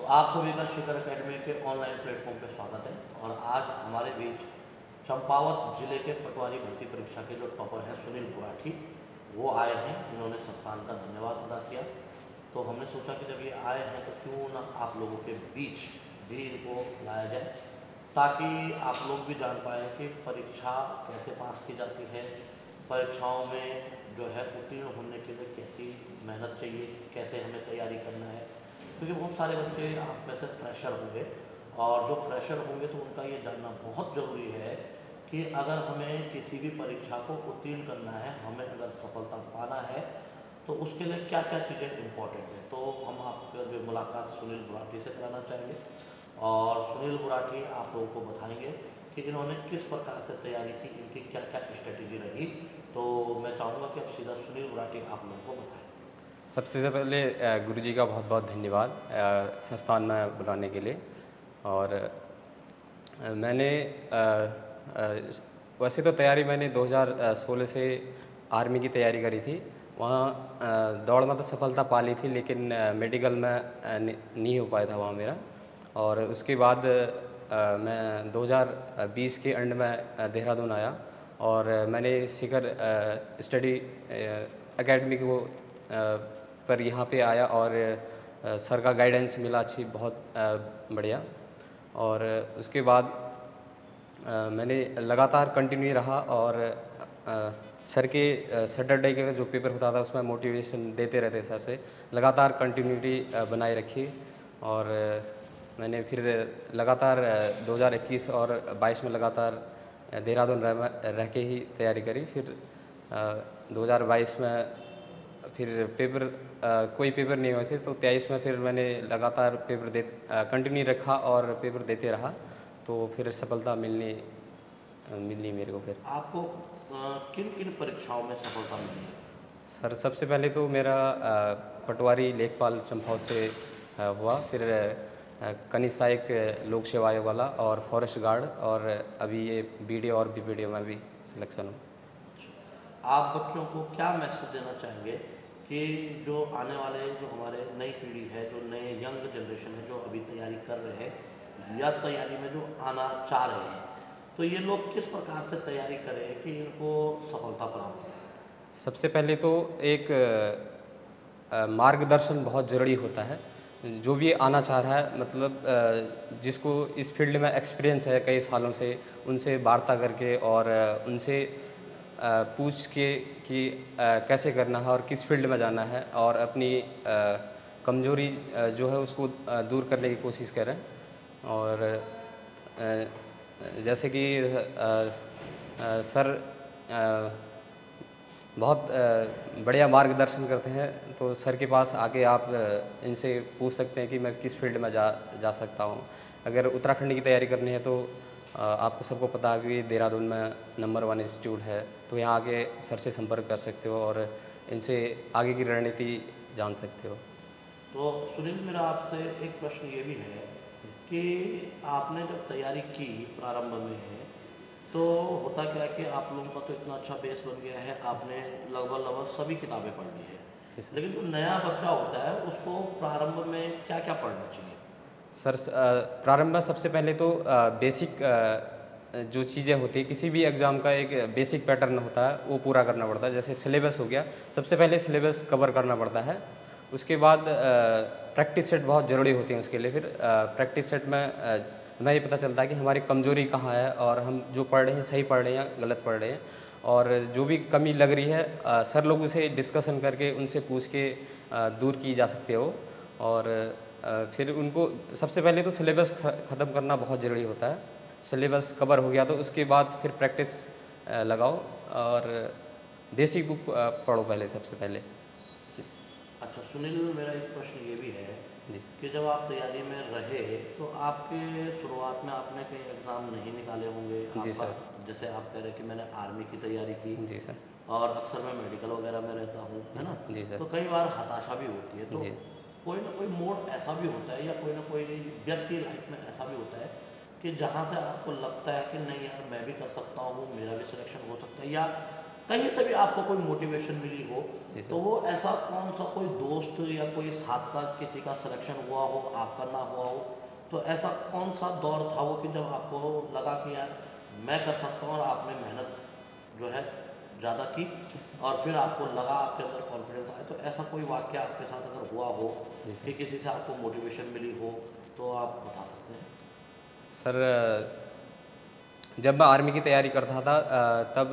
आप सभी का शिखर एकेडमी के ऑनलाइन प्लेटफॉर्म पे स्वागत है। और आज हमारे बीच चंपावत जिले के पटवारी भर्ती परीक्षा के जो टॉपर हैं सुनील बुराठी, वो आए हैं। इन्होंने संस्थान का धन्यवाद अदा किया। तो हमने सोचा कि जब ये आए हैं तो क्यों ना आप लोगों के बीच भी इनको लाया जाए, ताकि आप लोग भी जान पाएँ कि परीक्षा कैसे पास की जाती है, परीक्षाओं में जो है उत्तीर्ण होने के लिए कैसी मेहनत चाहिए, कैसे हमें तैयारी करना है। क्योंकि बहुत सारे बच्चे आप में से फ्रेशर होंगे, और जो फ्रेशर होंगे तो उनका ये जानना बहुत ज़रूरी है कि अगर हमें किसी भी परीक्षा को उत्तीर्ण करना है, हमें अगर सफलता पाना है, तो उसके लिए क्या क्या चीज़ें इम्पोर्टेंट हैं। तो हम आपका जो मुलाकात सुनील बुराठी से कराना चाहेंगे, और सुनील बुराठी आप लोगों को बताएंगे कि इन्होंने किस प्रकार से तैयारी की, इनकी क्या क्या स्ट्रेटेजी रही। तो मैं चाहूँगा कि अब सीधा सुनील बुराठी आप लोगों को बताएं। सबसे पहले गुरुजी का बहुत बहुत धन्यवाद संस्थान में बुलाने के लिए। और मैंने वैसे तो तैयारी मैंने 2016 से आर्मी की तैयारी करी थी। वहाँ दौड़ में तो सफलता पा ली थी, लेकिन मेडिकल में नहीं हो पाया था वहाँ मेरा। और उसके बाद मैं 2020 के एंड में देहरादून आया, और मैंने शिखर स्टडी एकेडमी को पर यहाँ पे आया, और सर का गाइडेंस मिला अच्छी, बहुत बढ़िया। और उसके बाद मैंने लगातार कंटिन्यू रहा, और सर के सैटरडे का जो पेपर होता था उसमें मोटिवेशन देते रहते सर से, लगातार कंटिन्यूटी बनाए रखी। और मैंने फिर लगातार 2021 और 22 में लगातार देहरादून रह के ही तैयारी करी। फिर 2022 में फिर पेपर कोई पेपर नहीं हुए थे, तो 23 में फिर मैंने लगातार पेपर कंटिन्यू रखा और पेपर देते रहा, तो फिर सफलता मिलनी मेरे को। फिर आपको किन किन परीक्षाओं में सफलता मिली है? सर सबसे पहले तो मेरा पटवारी लेखपाल चंपाव से हुआ, फिर कनिष्ठ सहायक लोक सेवा आयोग वाला, और फॉरेस्ट गार्ड, और अभी ये बीडीओ और बीपीडीओ में भी सिलेक्शन हो। आप बच्चों को क्या मैसेज देना चाहेंगे कि जो आने वाले जो हमारे नई पीढ़ी है, जो नए यंग जनरेशन है, जो अभी तैयारी कर रहे हैं या तैयारी में जो आना चाह रहे हैं, तो ये लोग किस प्रकार से तैयारी करें कि इनको सफलता प्राप्त हो? सबसे पहले तो एक मार्गदर्शन बहुत ज़रूरी होता है। जो भी आना चाह रहा है, मतलब जिसको इस फील्ड में एक्सपीरियंस है कई सालों से, उनसे वार्ता करके और उनसे पूछ के कि कैसे करना है और किस फील्ड में जाना है, और अपनी कमजोरी जो है उसको दूर करने की कोशिश करें। और जैसे कि सर बहुत बढ़िया मार्गदर्शन करते हैं, तो सर के पास आके आप इनसे पूछ सकते हैं कि मैं किस फील्ड में जा सकता हूँ। अगर उत्तराखंड की तैयारी करनी है तो आपको सबको पता है कि देहरादून में नंबर 1 इंस्टीट्यूट है, तो यहाँ आके सर से संपर्क कर सकते हो और इनसे आगे की रणनीति जान सकते हो। तो सुनील, मेरा आपसे एक प्रश्न ये भी है कि आपने जब तैयारी की प्रारंभ में है, तो होता क्या है कि आप लोगों का तो इतना अच्छा बेस बन गया है, आपने लगभग सभी किताबें पढ़ ली है, लेकिन जो नया बच्चा होता है उसको प्रारंभ में क्या क्या पढ़ना चाहिए? सर प्रारंभ में सबसे पहले तो बेसिक जो चीज़ें होती है, किसी भी एग्ज़ाम का एक बेसिक पैटर्न होता है वो पूरा करना पड़ता है। जैसे सिलेबस हो गया, सबसे पहले सिलेबस कवर करना पड़ता है। उसके बाद प्रैक्टिस सेट बहुत ज़रूरी होती है उसके लिए। फिर प्रैक्टिस सेट में हमें ये पता चलता है कि हमारी कमज़ोरी कहाँ है, और हम जो पढ़ रहे हैं सही पढ़ रहे हैं या गलत पढ़ रहे हैं, और जो भी कमी लग रही है सर लोगों से डिस्कशन करके उनसे पूछ के दूर की जा सकती हो। और फिर उनको सबसे पहले तो सिलेबस ख़त्म करना बहुत ज़रूरी होता है। सिलेबस कवर हो गया तो उसके बाद फिर प्रैक्टिस लगाओ, और बेसिक बुक पढ़ो पहले सबसे पहले। अच्छा सुनील, मेरा एक प्रश्न ये भी है जी कि जब आप तैयारी में रहे तो आपके शुरुआत में आपने कई एग्ज़ाम नहीं निकाले होंगे। जी आपका सर। जैसे आप कह रहे हैं कि मैंने आर्मी की तैयारी की, जी सर। और अक्सर मैं मेडिकल वगैरह में रहता हूँ, है ना। जी सर। तो कई बार हताशा भी होती है। तो जी कोई ना कोई मोड़ ऐसा भी होता है, या कोई ना कोई व्यक्ति लाइफ में ऐसा भी होता है कि जहाँ से आपको लगता है कि नहीं यार, मैं भी कर सकता हूँ, मेरा भी सिलेक्शन हो सकता है, या कहीं से भी आपको कोई मोटिवेशन मिली हो, जी सर। तो वो ऐसा कौन सा कोई दोस्त या कोई साथ का किसी का सिलेक्शन हुआ हो, आपका ना हुआ हो, तो ऐसा कौन सा दौर था वो कि जब आपको लगा कि यार मैं कर सकता हूँ, और आपने मेहनत जो है ज़्यादा की और फिर आपको लगा, आपके अंदर कॉन्फिडेंस आया? तो ऐसा कोई वाक़या आपके साथ अगर हुआ हो जी कि सर। किसी से आपको मोटिवेशन मिली हो, तो आप बता सकते हैं? सर जब मैं आर्मी की तैयारी करता था तब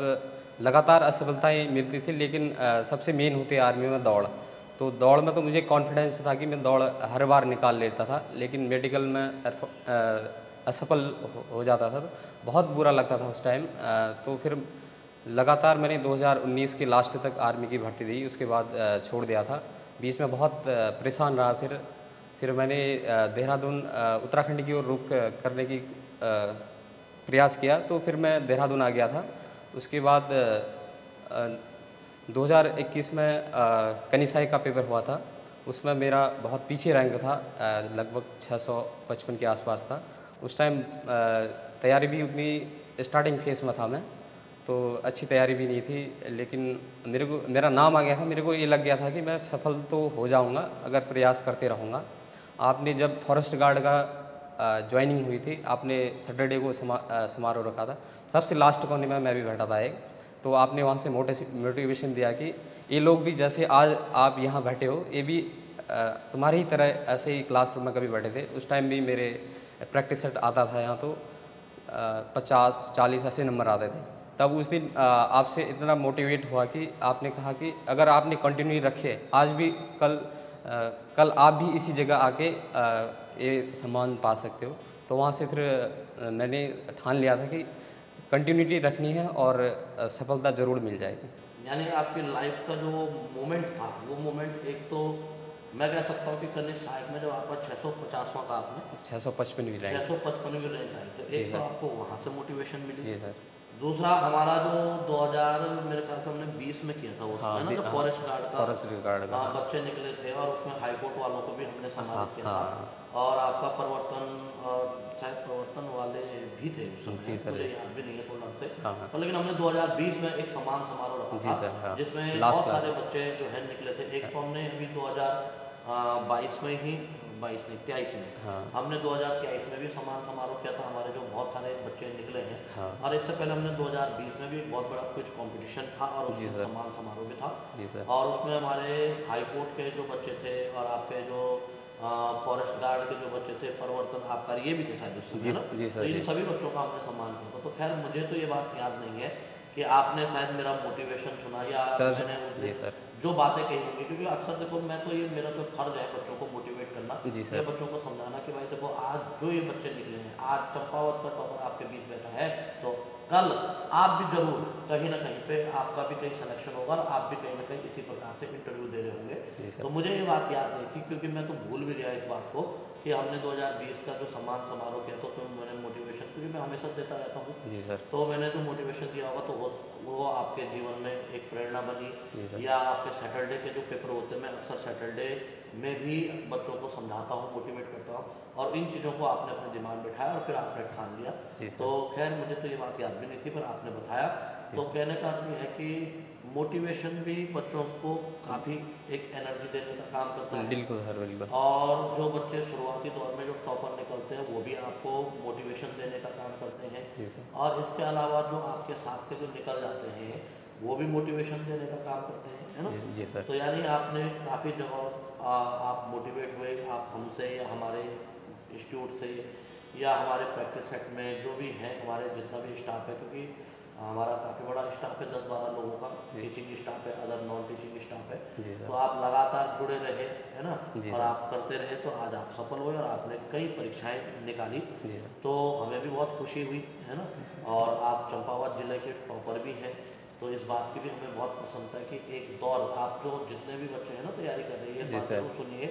लगातार असफलताएँ मिलती थी, लेकिन सबसे मेन होती है आर्मी में दौड़। तो दौड़ में तो मुझे कॉन्फिडेंस था कि मैं दौड़ हर बार निकाल लेता था, लेकिन मेडिकल में असफल हो जाता था, तो बहुत बुरा लगता था उस टाइम। तो फिर लगातार मैंने 2019 के लास्ट तक आर्मी की भर्ती दी, उसके बाद छोड़ दिया था। बीच में बहुत परेशान रहा। फिर मैंने देहरादून उत्तराखंड की ओर रुख करने की प्रयास किया, तो फिर मैं देहरादून आ गया था। उसके बाद 2021 में कनिसाई का पेपर हुआ था, उसमें मेरा बहुत पीछे रैंक था, लगभग 655 के आसपास था। उस टाइम तैयारी भी उतनी स्टार्टिंग फेस में था मैं, तो अच्छी तैयारी भी नहीं थी, लेकिन मेरा नाम आ गया था। मेरे को ये लग गया था कि मैं सफल तो हो जाऊंगा अगर प्रयास करते रहूँगा। आपने जब फॉरेस्ट गार्ड का ज्वाइनिंग हुई थी, आपने सैटरडे को समारोह रखा था, सबसे लास्ट कोने में मैं भी बैठा था एक। तो आपने वहाँ से मोटिवेशन दिया कि ये लोग भी जैसे आज आप यहाँ बैठे हो, ये भी तुम्हारी ही तरह ऐसे ही क्लासरूम में कभी बैठे थे। उस टाइम भी मेरे प्रैक्टिस सेट आता था यहाँ, तो 50-40 ऐसे नंबर आते थे। तब उस दिन आपसे इतना मोटिवेट हुआ कि आपने कहा कि अगर आपने कंटिन्यू रखे, आज भी कल आप भी इसी जगह आके ये सम्मान पा सकते हो। तो वहाँ से फिर मैंने ठान लिया था कि कंटिन्यूटी रखनी है और सफलता ज़रूर मिल जाएगी। यानी आपकी लाइफ का जो मोमेंट था, वो मोमेंट एक तो मैं कह सकता हूँ कि कनिष्ठ सहायक में जब आपका 650वां का आपने 655 भी रैंक। 655वीं रैंक आई, तो जी एक तो सर। आपको वहाँ से मोटिवेशन मिली। जी सर। दूसरा हमारा जो 2000 मेरे ख्याल से हमने 20 में किया था हाँ, उसमें ना, जो फॉरेस्ट गार्ड का फॉरेस्ट गार्ड का। बच्चे निकले थे, और उसमें हाई कोर्ट वालों को भी हमने हाँ, सम्मानित किया हाँ, था, और आपका प्रवर्तन, और शायद प्रवर्तन वाले भी थे उस जी समय, सर। मुझे याद भी नहीं है पूर्ण रूप से। हाँ, हाँ। और लेकिन हमने 2020 में एक सम्मान समारोह रखा जी था, सर, हाँ। जिसमें लास्ट बहुत क्लास। सारे बच्चे जो है निकले थे। एक तो हमने अभी 2022 में ही, 22 नहीं 23 में, हाँ। हमने 2023 में भी सम्मान समारोह किया था, हमारे जो बहुत सारे बच्चे निकले हैं। हाँ। और इससे पहले हमने 2020 में भी एक बहुत बड़ा कुछ कंपटीशन था, और जी उसमें सर। सम्मान समारोह भी था। जी सर। और उसमें हमारे हाई कोर्ट के जो बच्चे थे, और आपके जो फॉरेस्ट गार्ड के जो बच्चे थे, प्रवर्तन आबकारी, ये भी थे शायद उस समय, जी है ना? जी तो सर। इन जी सभी बच्चों का हमने सम्मान किया था। तो खैर मुझे तो ये बात याद नहीं है कि आपने शायद मेरा मोटिवेशन सुना, या सर। मैंने उस जी दिन सर। जो बातें कही होंगी, क्योंकि अक्सर देखो, मैं तो ये मेरा तो फर्ज है बच्चों को मोटिवेट करना, जी या सर। बच्चों को समझाना कि भाई देखो, आज जो ये बच्चे निकले हैं, आज चंपावत का टॉपर आपके बीच बैठा है, तो कल आप भी जरूर कहीं ना कहीं पे आपका भी कहीं सिलेक्शन होगा, और आप भी कहीं ना कहीं इसी प्रकार से इंटरव्यू दे रहे होंगे। जी सर। तो मुझे ये बात याद नहीं थी, क्योंकि मैं तो भूल भी गया इस बात को कि हमने 2020 का जो सम्मान समारोह किया, तो उसमें मैंने मोटिवेशन, क्योंकि मैं हमेशा देता रहता हूँ, जी सर। तो मैंने जो मोटिवेशन दिया होगा, तो वो आपके जीवन में एक प्रेरणा बनी। जी सर। या आपके सैटरडे के जो पेपर होते हैं, मैं अक्सर सैटरडे में भी बच्चों को समझाता हूँ, मोटिवेट करता हूँ, और इन चीज़ों को आपने अपने दिमाग में बिठाया, और फिर आपने ठान लिया। जी सर। तो खैर मुझे तो ये बात याद भी नहीं थी, पर आपने बताया। तो कहने का अर्थ ये है कि मोटिवेशन भी बच्चों को काफ़ी एक एनर्जी देने का काम करता है। बिल्कुल सर, बिल्कुल। और जो बच्चे शुरुआती दौर में जो टॉपर निकलते हैं, वो भी आपको मोटिवेशन देने का काम करते हैं। जी सर। और इसके अलावा जो आपके साथ के जो निकल जाते हैं, वो भी मोटिवेशन देने का काम करते हैं, है ना? जी सर। तो यानी आपने काफ़ी जगह आप मोटिवेट हुए, आप हमसे या हमारे इंस्टीट्यूट से या हमारे प्रैक्टिस सेट में जो भी हैं, हमारे जितना भी स्टाफ है, क्योंकि हमारा काफ़ी बड़ा स्टाफ है, 10-12 लोगों का टीचिंग स्टाफ है, अदर नॉन टीचिंग स्टाफ है। जी सर। तो आप लगातार जुड़े रहे, है ना? जी और सर। आप करते रहे, तो आज आप सफल हुए, और आपने कई परीक्षाएं निकाली, जी सर। तो हमें भी बहुत खुशी हुई, है ना? और आप चंपावत जिले के टॉपर भी हैं, तो इस बात की भी हमें बहुत प्रसन्नता है कि एक दौर, आप जो जितने भी बच्चे हैं ना तैयारी कर रही है, जी बात सर। जरूर सुनिए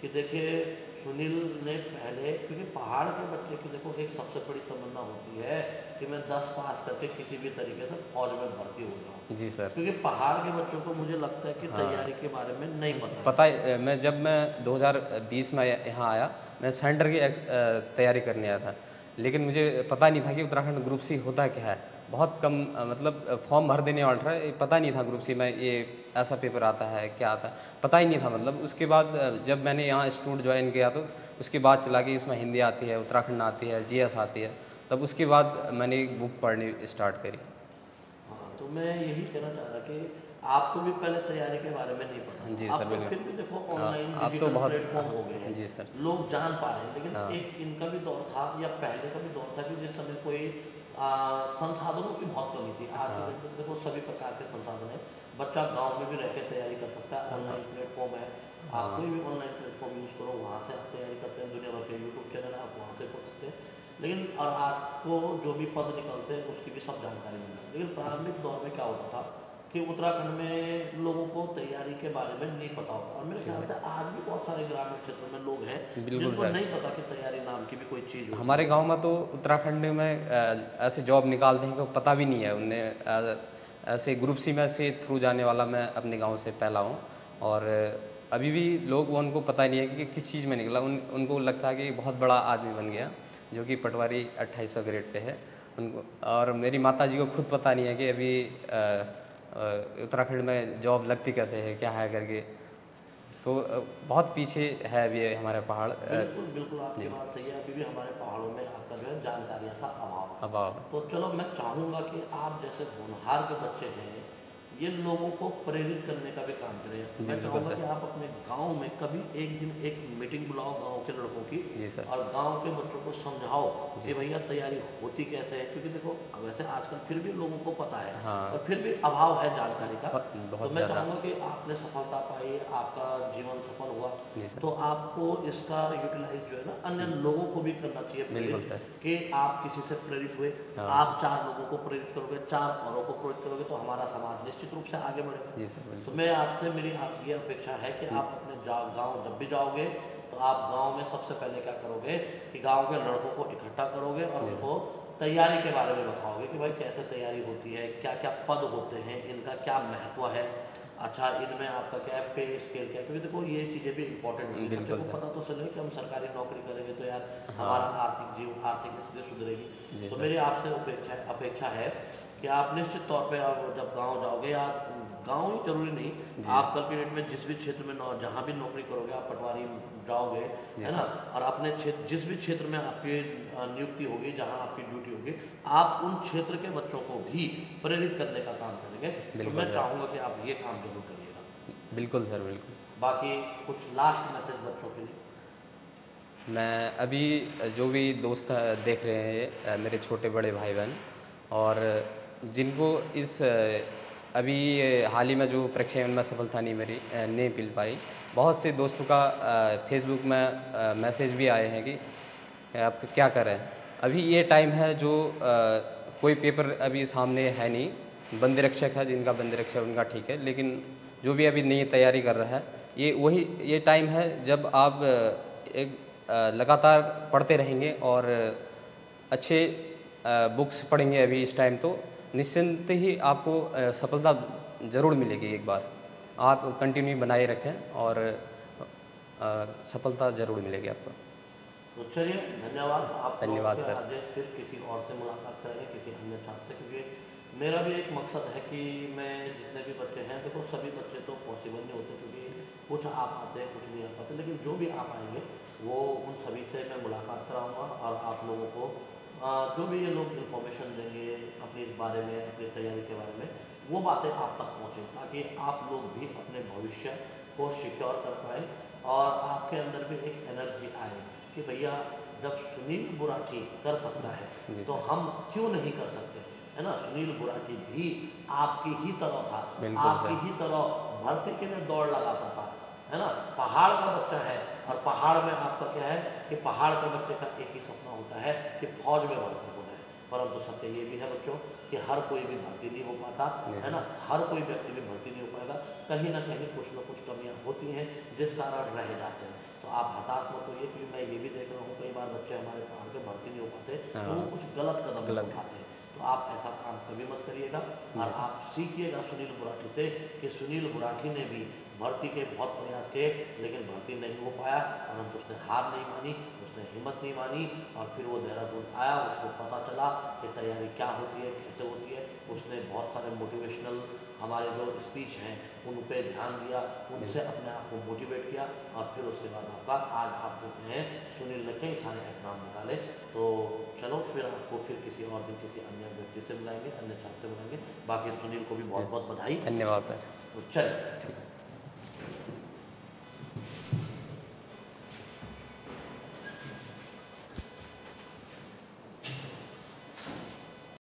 कि देखिए, सुनील ने पहले, क्योंकि पहाड़ के बच्चे की देखो एक सबसे बड़ी तमन्ना होती है कि मैं 10 पास करके किसी भी तरीके से फौज में भर्ती हो जाऊँ, जी सर। क्योंकि पहाड़ के बच्चों को मुझे लगता है कि हाँ। तैयारी के बारे में नहीं पता है। पता है, जब मैं 2020 में यहाँ आया, मैं सेंटर की तैयारी करने आया था, लेकिन मुझे पता नहीं था कि उत्तराखंड ग्रुप सी होता क्या है। बहुत कम मतलब फॉर्म भर देने वाला था, ये पता नहीं था ग्रुप सी में ये ऐसा पेपर आता है, क्या आता है, पता ही नहीं था। मतलब उसके बाद जब मैंने यहाँ इंस्टीट्यूट ज्वाइन किया तो उसके बाद चला कि इसमें हिंदी आती है, उत्तराखंड आती है, जीएस आती है, तब उसके बाद मैंने एक बुक पढ़नी स्टार्ट करी। हाँ, तो मैं यही कहना चाह रहा कि आपको भी पहले तैयारी के बारे में नहीं पता जी था। सर, अब तो बिल्कुल। फिर भी देखो हाँ, ऑनलाइन अब तो डिजिटल बहुत। प्लेटफॉर्म हो गए हैं, जी सर। लोग जान पा रहे हैं। लेकिन हाँ। एक इनका भी दौर था या पहले का भी दौर था कि जिस समय कोई संसाधनों की बहुत कमी थी। आज के हाँ। डेट में देखो सभी प्रकार के संसाधन है, बच्चा गांव में भी रह के तैयारी कर सकता है। ऑनलाइन प्लेटफॉर्म है, आप हाँ। कोई भी ऑनलाइन प्लेटफॉर्म यूज़ करो, वहाँ से आप तैयारी करते हैं। दुनिया भर के यूट्यूब चैनल है, आप वहाँ से पढ़ सकते हैं। लेकिन और आपको जो भी पद निकलते हैं उसकी भी सब जानकारी मिल जाती है। लेकिन प्रारंभिक दौर में क्या होता था कि उत्तराखंड में लोगों को तैयारी के बारे में नहीं पता होता। और मेरे जी ख्याल सर। से आज भी बहुत सारे ग्रामीण क्षेत्रों में लोग हैं बिल्कुल जिनको सर। नहीं पता कि तैयारी नाम की भी कोई चीज़ होती हमारे है। गांव में तो उत्तराखंड में ऐसे जॉब निकालते हैं कि पता भी नहीं है उन्हें। ऐसे ग्रुप सी में से थ्रू जाने वाला मैं अपने गांव से पहला हूं। और अभी भी लोग उनको पता नहीं है कि किस चीज़ में निकला। उनको लगता है कि बहुत बड़ा आदमी बन गया, जो कि पटवारी 2800 ग्रेड पे है उनको। और मेरी माता जी को खुद पता नहीं है कि अभी उत्तराखंड में जॉब लगती कैसे है, क्या है करके। तो बहुत पीछे है अभी हमारे पहाड़। बिल्कुल बिल्कुल, आपकी जी। बात सही है। अभी भी हमारे पहाड़ों में आपका जो है जानकारियाँ का अभाव है। अभाव। तो चलो, मैं चाहूँगा कि आप जैसे होनहार के बच्चे हैं, ये लोगों को प्रेरित करने का भी काम करें। जी मैं बिल्कुल चाहूँगा सर। कि आप अपने गांव में कभी एक दिन एक मीटिंग बुलाओ गांव के लड़कों की, जी सर। और गांव के बच्चों को समझाओ जी। कि भैया तैयारी होती कैसे है। क्योंकि देखो वैसे आजकल फिर भी लोगों को पता है, हाँ। और फिर भी अभाव है जानकारी का। बहुत तो मैं ज़्यादा। चाहूँगा कि आपने सफलता पाई, आपका जीवन सफल हुआ, जी सर। तो आपको इसका यूटिलाइज जो है ना अन्य लोगों को भी करना चाहिए बिल्कुल प्रेरित। सर। कि आप किसी से प्रेरित हुए, हाँ। आप 4 लोगों को प्रेरित करोगे, 4 औरों को प्रेरित करोगे, तो हमारा समाज निश्चित रूप से आगे बढ़ेगा। जी सर, तो बिल्कुल। मैं आपसे मेरी आपसे ये अपेक्षा है कि आप अपने गांव जब भी जाओगे तो आप गांव में सबसे पहले क्या करोगे कि गांव के लड़कों को इकट्ठा करोगे और जी उनको तैयारी के बारे में बताओगे कि भाई कैसे तैयारी होती है, क्या क्या पद होते हैं, इनका क्या महत्व है। अच्छा, इनमें आपका क्या है, पे स्केल क्या है। क्योंकि देखो ये चीज़ें भी इंपॉर्टेंट होती है। बच्चे बिल्कुल को सर। पता तो चले कि हम सरकारी नौकरी करेंगे तो यार हाँ। हमारा आर्थिक स्थिति सुधरेगी। जी तो सर। मेरी आपसे अपेक्षा है कि आप निश्चित तौर पे आप जब गांव जाओगे, या गांव ही जरूरी नहीं, जी। आप कल के डेट में जिस भी क्षेत्र में जहाँ भी नौकरी करोगे, आप पटवारी जाओगे, जी है ना, सर। और अपने क्षेत्र जिस भी क्षेत्र में आपकी नियुक्ति होगी, जहाँ आपकी ड्यूटी होगी, आप उन क्षेत्र के बच्चों को भी प्रेरित करने का काम करेंगे। तो बिल्कुल मैं सर। चाहूँगा कि आप ये काम जरूर करिएगा। बिल्कुल सर, बिल्कुल। बाकी कुछ लास्ट मैसेज बच्चों के लिए? मैं अभी जो भी दोस्त देख रहे हैं, मेरे छोटे बड़े भाई बहन, और जिनको इस अभी हाल ही में जो परीक्षा में सफलता नहीं मेरी नहीं मिल पाई, बहुत से दोस्तों का फेसबुक में मैसेज भी आए हैं कि आप क्या कर रहे हैं। अभी ये टाइम है जो कोई पेपर अभी सामने है नहीं। बंदी रक्षक है, जिनका बंदी रक्षक उनका ठीक है, लेकिन जो भी अभी नई तैयारी कर रहा है, ये टाइम है जब आप एक लगातार पढ़ते रहेंगे और अच्छे बुक्स पढ़ेंगे अभी इस टाइम, तो निश्चिंत ही आपको सफलता ज़रूर मिलेगी। एक बार आप कंटिन्यू बनाए रखें और सफलता ज़रूर मिलेगी आपको। तो चलिए, धन्यवाद। आप लोगों धन्यवाद से सर। आज फिर किसी और से मुलाकात करेंगे, किसी अन्य छात्र से। क्योंकि मेरा भी एक मकसद है कि मैं जितने भी बच्चे हैं, देखो सभी बच्चे तो पॉसिबल नहीं होते, क्योंकि कुछ आप आते हैं, कुछ नहीं आ पाते, लेकिन जो भी आप आएंगे वो उन सभी से मैं मुलाकात कराऊंगा, और आप लोगों को जो भी ये लोग इन्फॉर्मेशन देंगे अपने इस बारे में, अपनी तैयारी के बारे में, वो बातें आप तक पहुँचे, ताकि आप लोग भी अपने भविष्य को सिक्योर कर पाए, और आपके अंदर भी एक एनर्जी आए कि भैया जब सुनील बुराटी कर सकता है तो हम क्यों नहीं कर सकते, है ना। सुनील बुराटी भी आपकी ही तरह था, आपकी ही तरह भर्ती के लिए दौड़ लगाता था, है ना। पहाड़ का बच्चा है, और पहाड़ में आपका क्या है कि पहाड़ के बच्चे का एक ही सपना होता है कि फौज में भर्ती हो जाए। परंतु सत्य ये भी है बच्चों कि हर कोई भी भर्ती नहीं हो पाता, है ना। हर कोई व्यक्ति भी भर्ती नहीं हो पाएगा, कहीं ना कहीं कुछ न कुछ कमियां होती हैं जिस कारण रह जाते हैं। तो आप हताश मत होइए, क्योंकि मैं ये भी देख रहा हूँ कई बार बच्चे हमारे पहाड़ पे भर्ती नहीं हो पाते, तो वो कुछ गलत कदम उठाते हैं। तो तो आप ऐसा काम कभी मत करिएगा। और आप सीखिएगा सुनील बुराठी से कि सुनील बुराठी ने भी भर्ती के बहुत प्रयास किए, लेकिन भर्ती नहीं हो पाया, परंतु उसने हार नहीं मानी, उसने हिम्मत नहीं मानी, और फिर वो देहरादून आया, उसको पता चला कि तैयारी क्या होती है, कैसे होती है। उसने बहुत सारे मोटिवेशनल हमारे जो स्पीच हैं उन पे ध्यान दिया, उनसे अपने आप को मोटिवेट किया, और फिर उसके बाद आपका आज आप देखते हैं सुनील ने कई सारे एग्जाम निकाले। तो चलो फिर आपको फिर किसी और दिन किसी अन्य व्यक्ति से मिलाएंगे, अन्य छात्र से मिलाएंगे। बाकी सुनील को भी बहुत बहुत बधाई। धन्यवाद सर। तो चलिए।